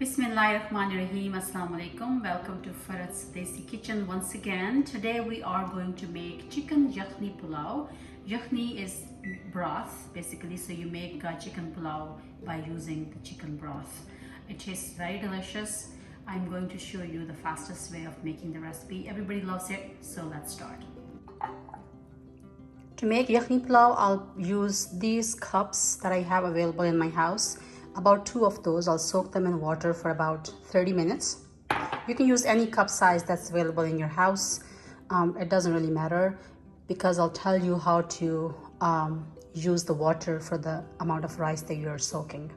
Bismillahirrahmanirrahim. Assalamu alaikum. Welcome to Farhat's Desi Kitchen once again. Today we are going to make chicken yakhni pulao. Yakhni is broth basically, so you make chicken pulao by using the chicken broth. It tastes very delicious. I'm going to show you the fastest way of making the recipe. Everybody loves it, so let's start. To make yakhni pulao, I'll use these cups that I have available in my house. About 2 of those. I'll soak them in water for about 30 minutes. You can use any cup size that's available in your house. It doesn't really matter because I'll tell you how to use the water for the amount of rice that you're soaking.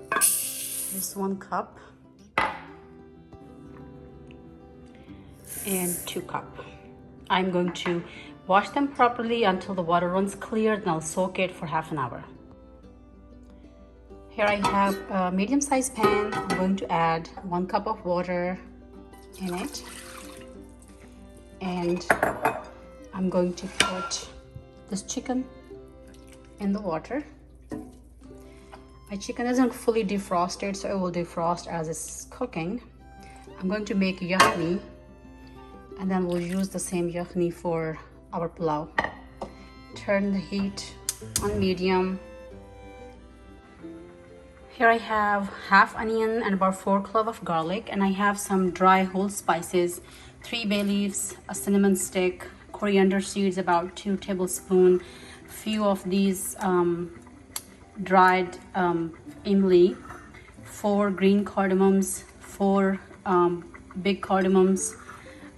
Here's 1 cup and 2 cups. I'm going to wash them properly until the water runs clear, then I'll soak it for half an hour. Here I have a medium-sized pan. I'm going to add 1 cup of water in it. And I'm going to put this chicken in the water. My chicken isn't fully defrosted, so it will defrost as it's cooking. I'm going to make yakhni, and then we'll use the same yakhni for our pulao. Turn the heat on medium. Here I have half onion and about 4 cloves of garlic, and I have some dry whole spices, 3 bay leaves, a cinnamon stick, coriander seeds, about 2 tablespoons, few of these dried imli, 4 green cardamoms, 4 big cardamoms,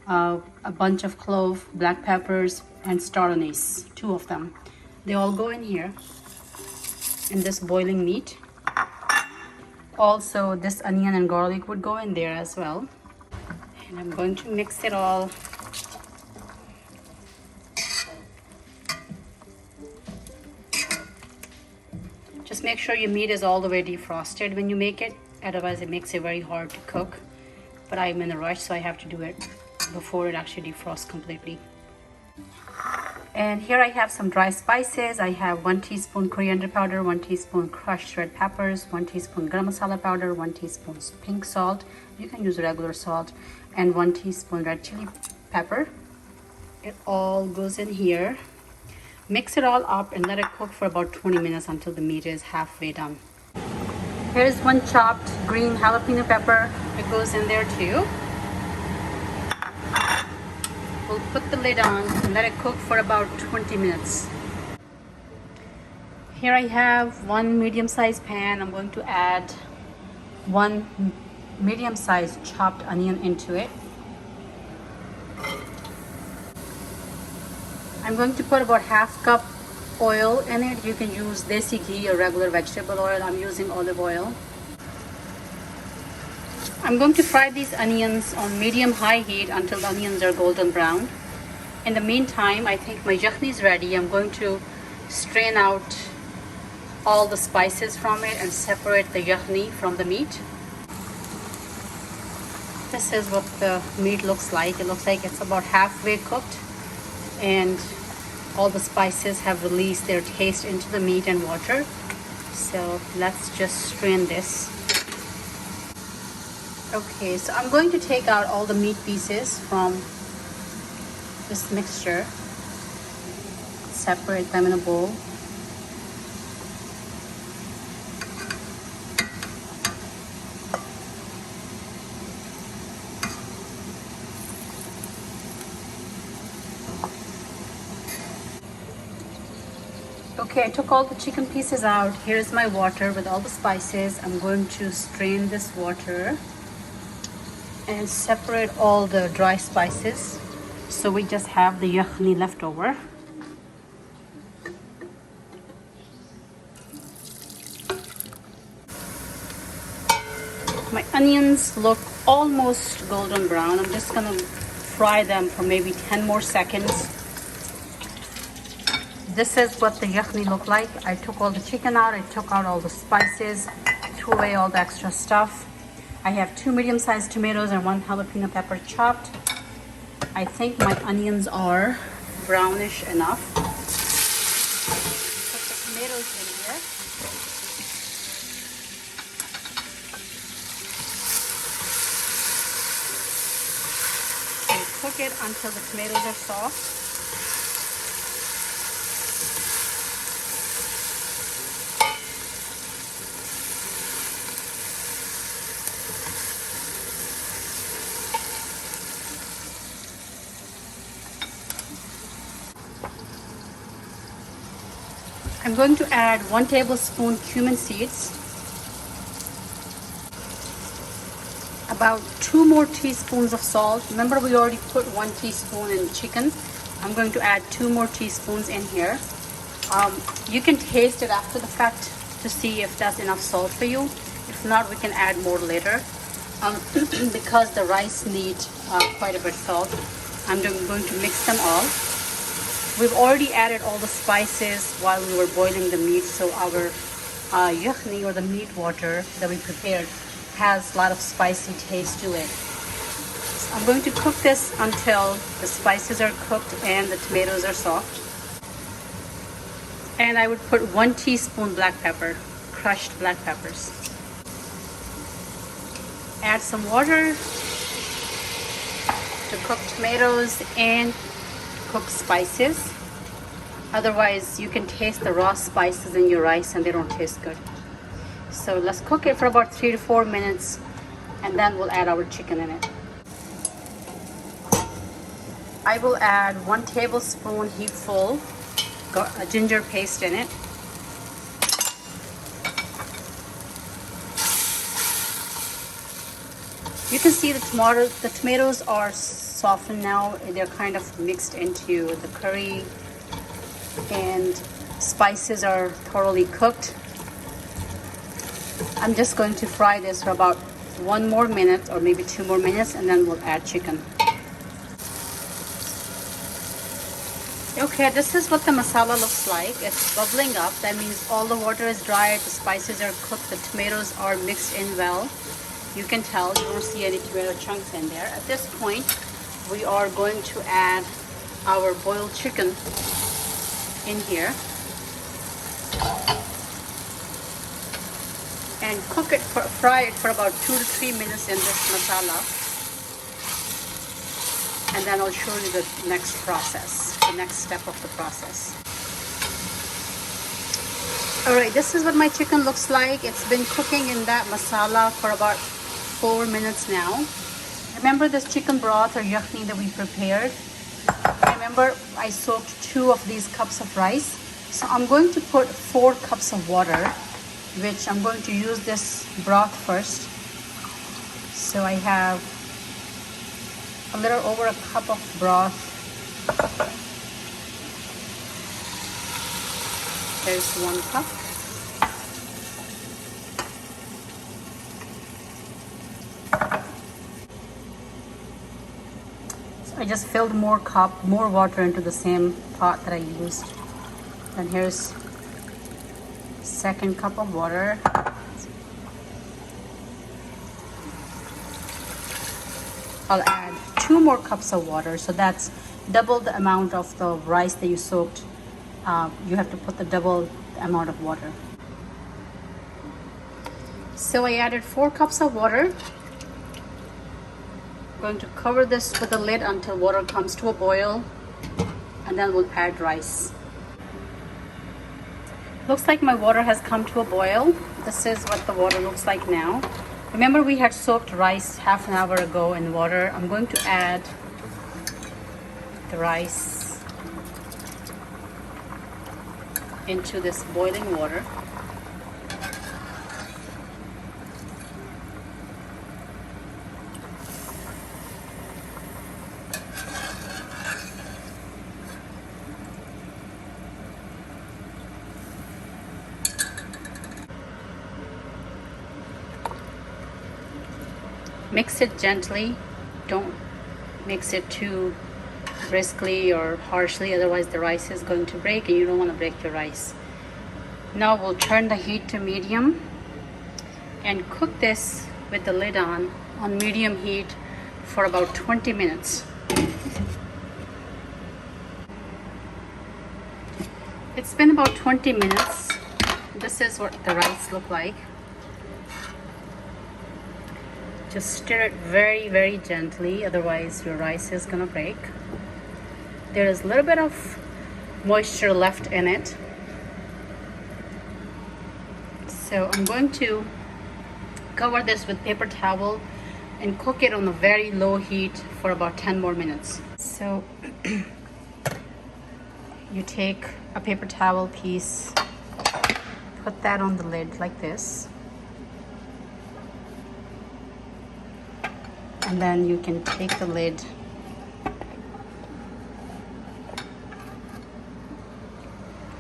a bunch of clove, black peppers, and star anise, 2 of them. They all go in here in this boiling meat. Also, this onion and garlic would go in there as well. And I'm going to mix it all. Just make sure your meat is all the way defrosted when you make it. Otherwise, it makes it very hard to cook. But I'm in a rush, so I have to do it before it actually defrosts completely. And here I have some dry spices. I have 1 teaspoon coriander powder, 1 teaspoon crushed red peppers, 1 teaspoon garam masala powder, 1 teaspoon pink salt. You can use regular salt, and 1 teaspoon red chili pepper. It all goes in here. Mix it all up and let it cook for about 20 minutes until the meat is halfway done. Here's 1 chopped green jalapeno pepper. It goes in there too. We'll put the lid on and let it cook for about 20 minutes. Here I have 1 medium-sized pan. I'm going to add 1 medium-sized chopped onion into it. I'm going to put about half cup oil in it. You can use desi ghee or regular vegetable oil. I'm using olive oil. I'm going to fry these onions on medium-high heat until the onions are golden brown. In the meantime, I think my yakhni is ready. I'm going to strain out all the spices from it and separate the yakhni from the meat. This is what the meat looks like. It looks like it's about halfway cooked, and all the spices have released their taste into the meat and water. So let's just strain this. Okay, so I'm going to take out all the meat pieces from this mixture, separate them in a bowl. Okay, I took all the chicken pieces out. Here's my water with all the spices. I'm going to strain this water and separate all the dry spices, so we just have the yakhni left over. My onions look almost golden brown. I'm just gonna fry them for maybe 10 more seconds. This is what the yakhni look like. I took all the chicken out, I took out all the spices, threw away all the extra stuff. I have 2 medium-sized tomatoes and 1 jalapeno pepper chopped. I think my onions are brownish enough. Put the tomatoes in here. cook it until the tomatoes are soft. I'm going to add 1 tablespoon cumin seeds, about 2 more teaspoons of salt. Remember, we already put 1 teaspoon in chicken. I'm going to add 2 more teaspoons in here. You can taste it after the fact to see if that's enough salt for you. If not, we can add more later. Because the rice needs quite a bit of salt, I'm going to mix them all. We've already added all the spices while we were boiling the meat, so our yakhni, or the meat water that we prepared, has a lot of spicy taste to it. So I'm going to cook this until the spices are cooked and the tomatoes are soft. And I would put 1 teaspoon black pepper, crushed black peppers. Add some water to cook tomatoes and cook spices. Otherwise, you can taste the raw spices in your rice and they don't taste good. So let's cook it for about 3 to 4 minutes, and then we'll add our chicken in it. I will add 1 tablespoon heapful ginger paste in it. You can see the tomatoes are softened now. They're kind of mixed into the curry, and spices are thoroughly cooked. I'm just going to fry this for about 1 more minute or maybe 2 more minutes, and then we'll add chicken. Okay, this is what the masala looks like. It's bubbling up. That means all the water is dry, the spices are cooked, the tomatoes are mixed in well. You can tell, you don't see any tomato chunks in there. At this point, we are going to add our boiled chicken in here and fry it for about 2 to 3 minutes in this masala, and then I'll show you the next process, the next step of the process. Alright, this is what my chicken looks like. It's been cooking in that masala for about 4 minutes now. Remember this chicken broth or yakhni that we prepared? Remember, I soaked 2 of these cups of rice. So I'm going to put 4 cups of water, which I'm going to use this broth first. So I have a little over a cup of broth. There's 1 cup. I just filled more water into the same pot that I used. And here's 2nd cup of water. I'll add 2 more cups of water, so that's double the amount of the rice that you soaked. You have to put the double amount of water. So I added 4 cups of water. Going to cover this with a lid until water comes to a boil, and then we'll add rice. Looks like my water has come to a boil. This is what the water looks like now. Remember, we had soaked rice half an hour ago in water. I'm going to add the rice into this boiling water. Mix it gently. Don't mix it too briskly or harshly, otherwise the rice is going to break and you don't want to break your rice. Now we'll turn the heat to medium and cook this with the lid on medium heat for about 20 minutes. It's been about 20 minutes. This is what the rice look like. Just stir it very, very gently, otherwise your rice is gonna break. There is a little bit of moisture left in it. So I'm going to cover this with paper towel and cook it on a very low heat for about 10 more minutes. So you take a paper towel piece, put that on the lid like this, and then you can take the lid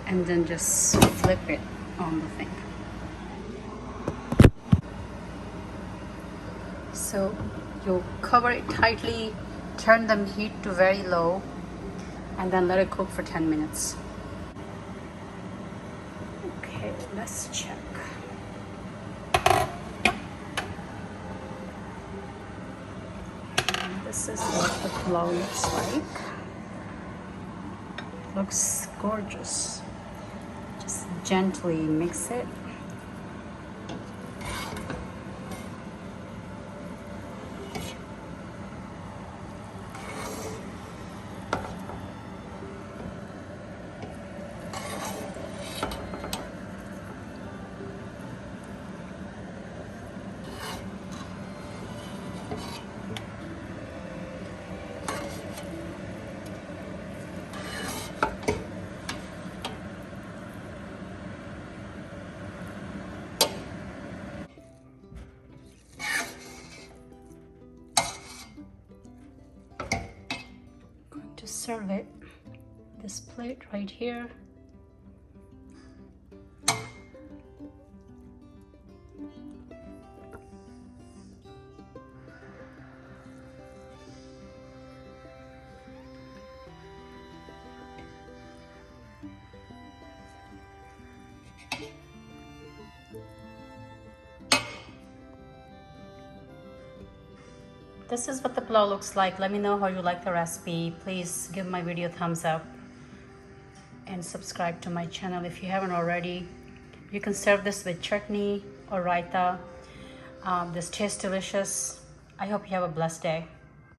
and then just flip it on the thing. So you cover it tightly, turn the heat to very low, and then let it cook for 10 minutes. Okay, let's check. And this is what the pulao looks like. Looks gorgeous. Just gently mix it. To serve it, this plate right here. This is what the pulao looks like. Let me know how you like the recipe. Please give my video a thumbs up and subscribe to my channel if you haven't already. You can serve this with chutney or raita. This tastes delicious. I hope you have a blessed day.